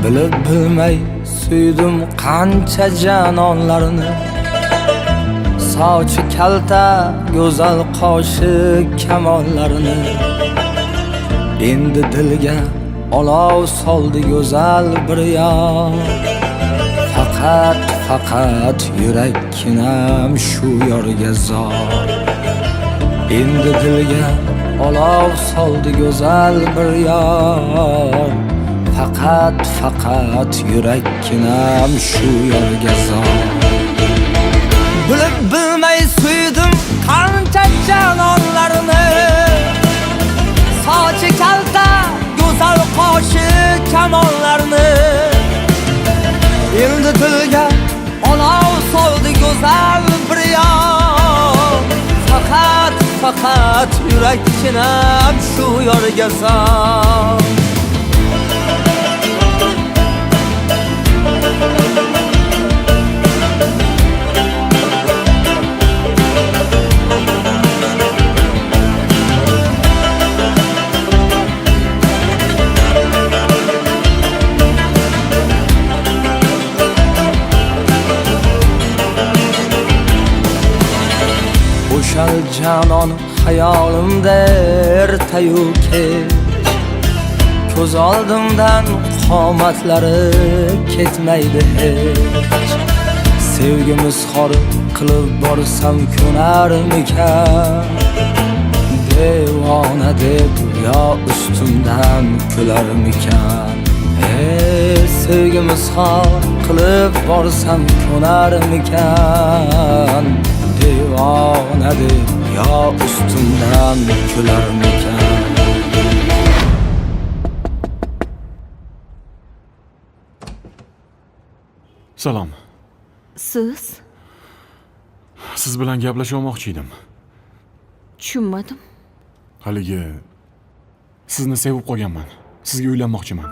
Bilib bilmay suydim qancha janonlarni. Sochi kalta, go'zal qoshi kamonlarini. Endi dilga olov soldi go'zal bir yor. Faqat yurakkinam shu yorga zor. Endi dilga olov soldi go'zal bir yor. Faqat yurakkinam shu yorga zor. Bilib bilmay suydim qancha janonlarni. Sochi kalta, go'zal qoshi kamonlarni. Endi dilga olov soldi go'zal bir yor. Faqat yurakkinam shu yorga zor. O'shal janon hayolimda ertayu kech. Ko'z oldimdan qomatlari ketmaydi hech. Sevgimiz xor qilib borsam ko'narmikan? Devona deb yo ustimdan kularmikan? Sevgimiz xor qilib borsam ko'narmikan? Devona deb yo ustimdan kularmikan? Salom. Siz bilan gaplashib olmoqchi edim. Tushunmadim. Haligi sizni sevib qolganman. Sizga uylanmoqchiman.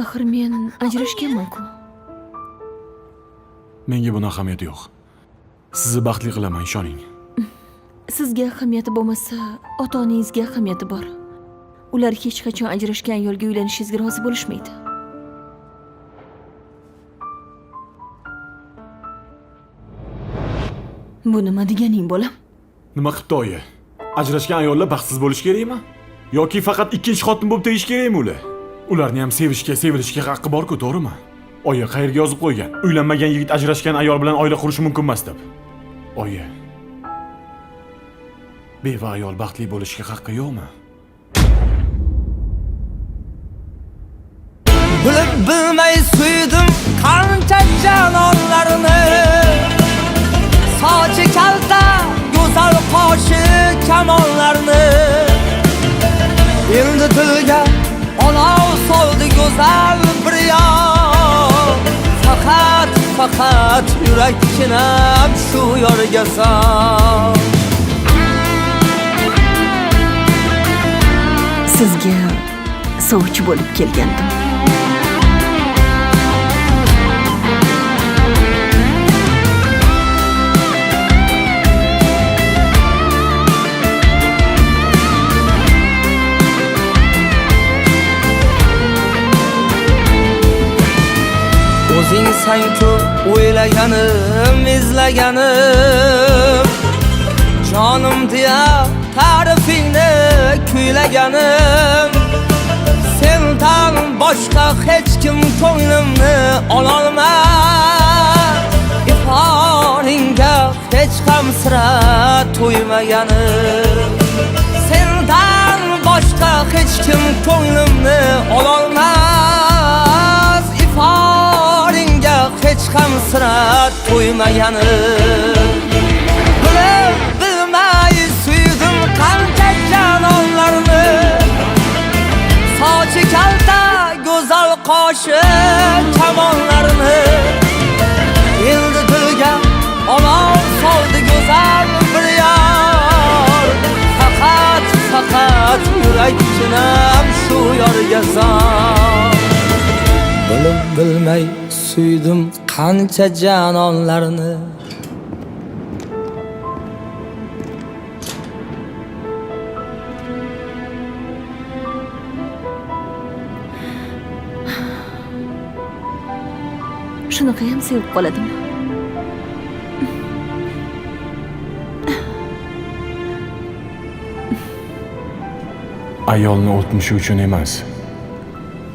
Axir men ajrashganman-ku. Menga buni ahamiyati yo'q. Sizni baxtli qilaman, ishoning. Sizga ahamiyati bo'lmasa, ota-onangizga ahamiyati bor. Ular hech qachon ajrashgan ayolga uylanishingizga rozi bo'lishmaydi. Bu nima deganing, bolam? Nima qilibdi oyi? Ajrashgan ayollar baxtsiz bo'lish kerakmi? Yoki faqat ikkinchi xotin bo'lib tegish kerakmi ular? Ularni ham sevishga, sevilishga haqqi bor-ku, to'g'rimi? Oyi, qayerga yozib qo'ygan? Uylanmagan yigit ajrashgan ayol bilan oila qurishi mumkin emas deb. Oyi, beva ayol baxtli bo'lishga haqqi yo'qmi? Bilib bilmay suydim qancha janonlarni. Sochi kalta, go'zal qoshi kamonlarni. Endi dilga olov soldi go'zal bir yor. Faqat yurakkinam shu yorga zor. Sizga sovchi bo'lib kelgandim. O'zing san-ku o'ylaganim, izlaganim. Jonim deya ta'rifingni kuylaganim. Sendan boshqa hech kim ko'nglimni ololmas. Iforingga hech ham sira to'ymaganim. Sendan boshqa hech kim ko'nglimni ololmas. Iforingga hech ham sira to'ymaganim. Bilib bilmay suydim qancha janonlarni. Sochi kalta, go'zal qoshi kamonlarni. Endi dilga olov soldi go'zal bir yor. Faqat yurakkinam shu yorga zor. Bilib bilmay suydim qancha janonlarni. shunaqa ham sevib qoladimi? Ayolni o'tmishi uchun emas,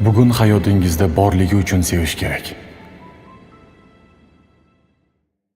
bugun hayotingizda borligi uchun sevish kerak.